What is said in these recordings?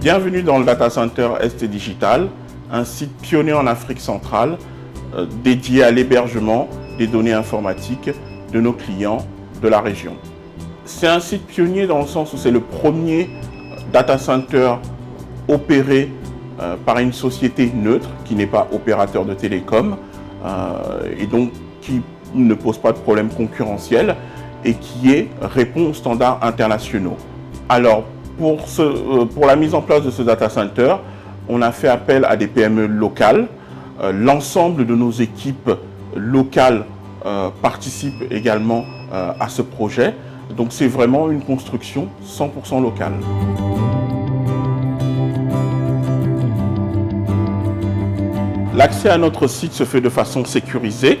Bienvenue dans le Data Center ST Digital, un site pionnier en Afrique centrale dédié à l'hébergement des données informatiques de nos clients de la région. C'est un site pionnier dans le sens où c'est le premier data center opéré par une société neutre qui n'est pas opérateur de télécom et donc qui ne pose pas de problème concurrentiel et qui répond aux standards internationaux. Alors, pour la mise en place de ce data center, on a fait appel à des PME locales. L'ensemble de nos équipes locales participent également à ce projet. Donc c'est vraiment une construction 100% locale. L'accès à notre site se fait de façon sécurisée.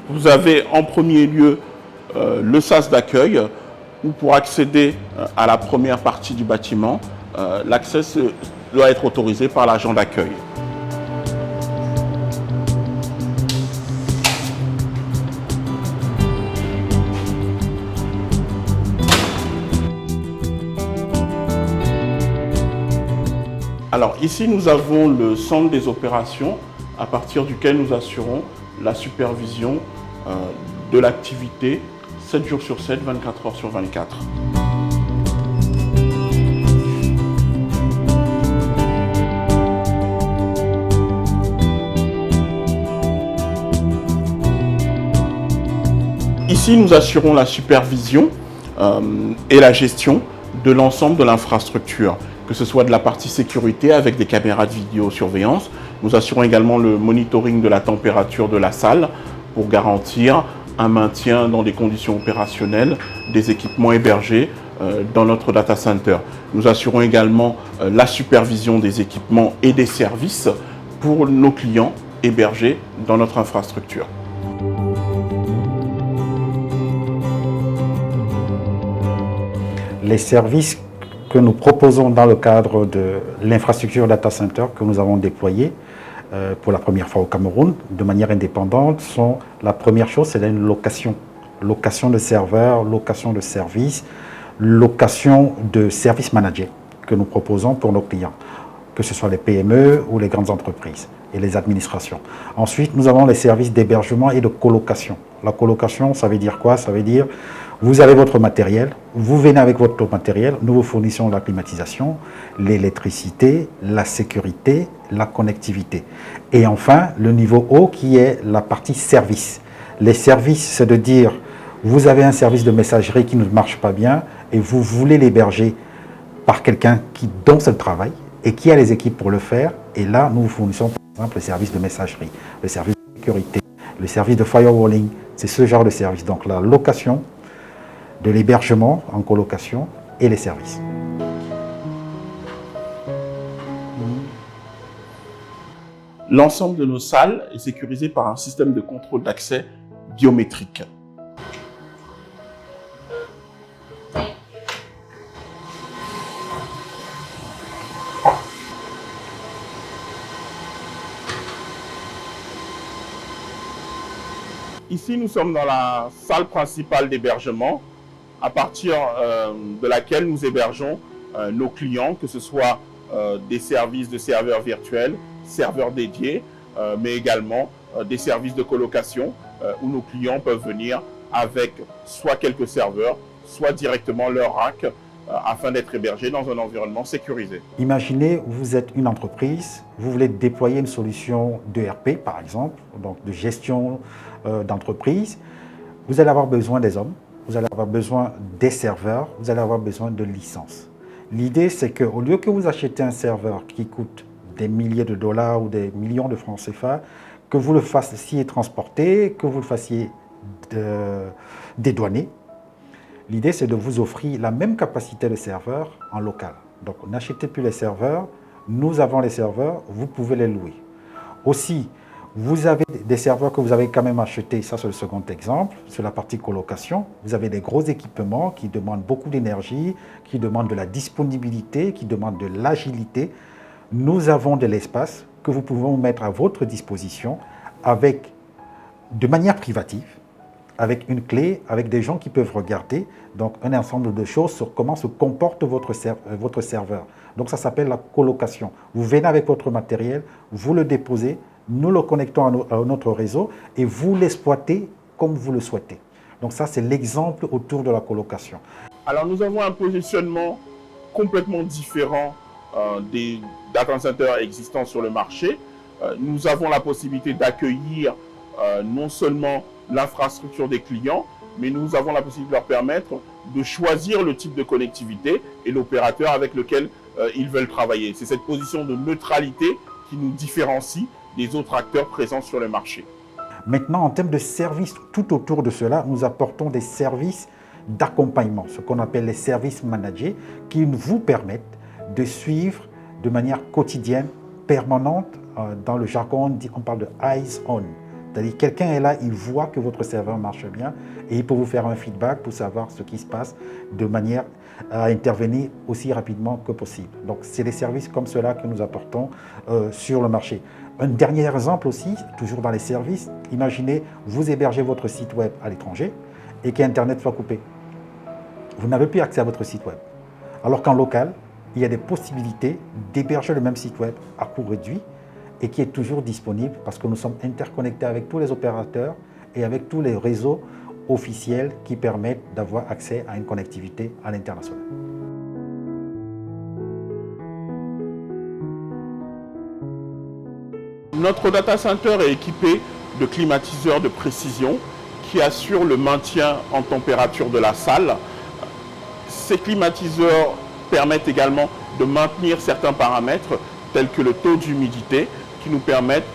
Vous avez en premier lieu le sas d'accueil, où pour accéder à la première partie du bâtiment, l'accès doit être autorisé par l'agent d'accueil. Alors ici, nous avons le centre des opérations à partir duquel nous assurons la supervision de l'activité 7 jours sur 7, 24 heures sur 24. Ici, nous assurons la supervision et la gestion de l'ensemble de l'infrastructure, que ce soit de la partie sécurité avec des caméras de vidéosurveillance. Nous assurons également le monitoring de la température de la salle pour garantir un maintien dans des conditions opérationnelles des équipements hébergés dans notre data center. Nous assurons également la supervision des équipements et des services pour nos clients hébergés dans notre infrastructure. Les services que nous proposons dans le cadre de l'infrastructure data center que nous avons déployée pour la première fois au Cameroun, de manière indépendante, sont la première chose, c'est une location. Location de serveurs, location de services, location de service manager que nous proposons pour nos clients, que ce soit les PME ou les grandes entreprises et les administrations. Ensuite, nous avons les services d'hébergement et de colocation. La colocation, ça veut dire quoi? Ça veut dire, vous avez votre matériel, vous venez avec votre matériel, nous vous fournissons la climatisation, l'électricité, la sécurité, la connectivité. Et enfin, le niveau haut qui est la partie service. Les services, c'est de dire, vous avez un service de messagerie qui ne marche pas bien et vous voulez l'héberger par quelqu'un dont c'est le travail et qui a les équipes pour le faire. Et là, nous vous fournissons par exemple le service de messagerie, le service de sécurité, le service de firewalling. C'est ce genre de service. Donc la location, de l'hébergement en colocation et les services. L'ensemble de nos salles est sécurisé par un système de contrôle d'accès biométrique. Ici, nous sommes dans la salle principale d'hébergement, à partir de laquelle nous hébergeons nos clients, que ce soit des services de serveurs virtuels, serveurs dédiés, mais également des services de colocation où nos clients peuvent venir avec soit quelques serveurs, soit directement leur rack afin d'être hébergés dans un environnement sécurisé. Imaginez, vous êtes une entreprise, vous voulez déployer une solution d'ERP par exemple, donc de gestion d'entreprise. Vous allez avoir besoin des hommes, vous allez avoir besoin des serveurs, vous allez avoir besoin de licences. L'idée, c'est qu'au lieu que vous achetez un serveur qui coûte des milliers de dollars ou des millions de francs CFA, que vous le fassiez transporter, que vous le fassiez dédouaner. L'idée, c'est de vous offrir la même capacité de serveur en local. Donc, n'achetez plus les serveurs, nous avons les serveurs, vous pouvez les louer. Aussi, vous avez des serveurs que vous avez quand même achetés, ça c'est le second exemple, sur la partie colocation. Vous avez des gros équipements qui demandent beaucoup d'énergie, qui demandent de la disponibilité, qui demandent de l'agilité. Nous avons de l'espace que vous pouvons mettre à votre disposition de manière privative, avec une clé, avec des gens qui peuvent regarder, donc un ensemble de choses sur comment se comporte votre serveur. Donc ça s'appelle la colocation. Vous venez avec votre matériel, vous le déposez, nous le connectons à notre réseau et vous l'exploitez comme vous le souhaitez. Donc ça, c'est l'exemple autour de la colocation. Alors nous avons un positionnement complètement différent des data centers existants sur le marché. Nous avons la possibilité d'accueillir non seulement l'infrastructure des clients, mais nous avons la possibilité de leur permettre de choisir le type de connectivité et l'opérateur avec lequel ils veulent travailler. C'est cette position de neutralité qui nous différencie des autres acteurs présents sur le marché. Maintenant, en termes de services, tout autour de cela, nous apportons des services d'accompagnement, ce qu'on appelle les services managés, qui vous permettent de suivre de manière quotidienne, permanente. Dans le jargon, on parle de eyes on. C'est-à-dire quelqu'un est là, il voit que votre serveur marche bien et il peut vous faire un feedback pour savoir ce qui se passe de manière à intervenir aussi rapidement que possible. Donc, c'est des services comme cela que nous apportons sur le marché. Un dernier exemple aussi, toujours dans les services, imaginez, vous hébergez votre site web à l'étranger et qu'Internet soit coupé. Vous n'avez plus accès à votre site web. Alors qu'en local, il y a des possibilités d'héberger le même site web à coût réduit et qui est toujours disponible parce que nous sommes interconnectés avec tous les opérateurs et avec tous les réseaux officiels qui permettent d'avoir accès à une connectivité à l'international. Notre data center est équipé de climatiseurs de précision qui assurent le maintien en température de la salle. Ces climatiseurs permettent également de maintenir certains paramètres tels que le taux d'humidité qui nous permettent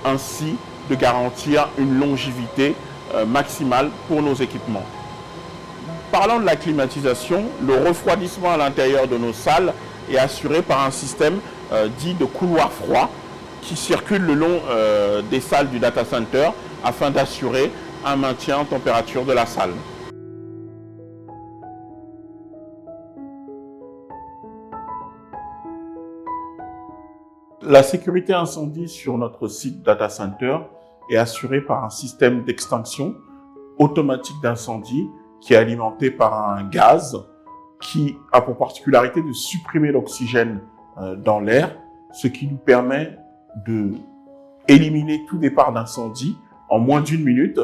ainsi de garantir une longévité maximale pour nos équipements. Parlant de la climatisation, le refroidissement à l'intérieur de nos salles est assuré par un système dit de couloir froid qui circule le long des salles du data center afin d'assurer un maintien en température de la salle. La sécurité incendie sur notre site data center est assurée par un système d'extinction automatique d'incendie qui est alimenté par un gaz qui a pour particularité de supprimer l'oxygène dans l'air, ce qui nous permet de éliminer tout départ d'incendie en moins d'1 minute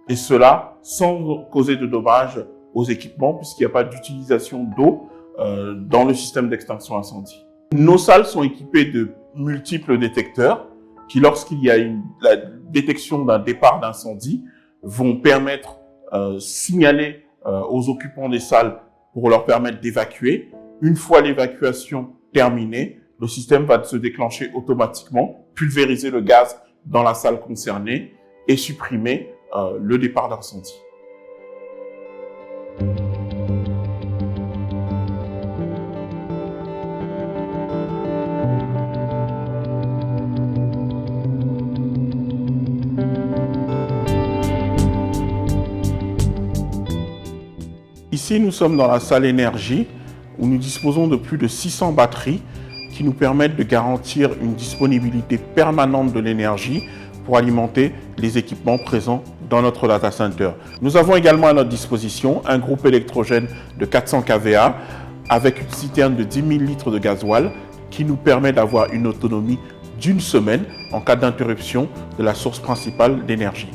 et cela sans causer de dommages aux équipements puisqu'il n'y a pas d'utilisation d'eau dans le système d'extinction incendie. Nos salles sont équipées de multiples détecteurs qui, lorsqu'il y a la détection d'un départ d'incendie, vont permettre signaler aux occupants des salles pour leur permettre d'évacuer. Une fois l'évacuation terminée, le système va se déclencher automatiquement, pulvériser le gaz dans la salle concernée et supprimer le départ d'incendie. Ici, nous sommes dans la salle énergie où nous disposons de plus de 600 batteries qui nous permettent de garantir une disponibilité permanente de l'énergie pour alimenter les équipements présents dans notre data center. Nous avons également à notre disposition un groupe électrogène de 400 kVA avec une citerne de 10 000 litres de gasoil qui nous permet d'avoir une autonomie d'1 semaine en cas d'interruption de la source principale d'énergie.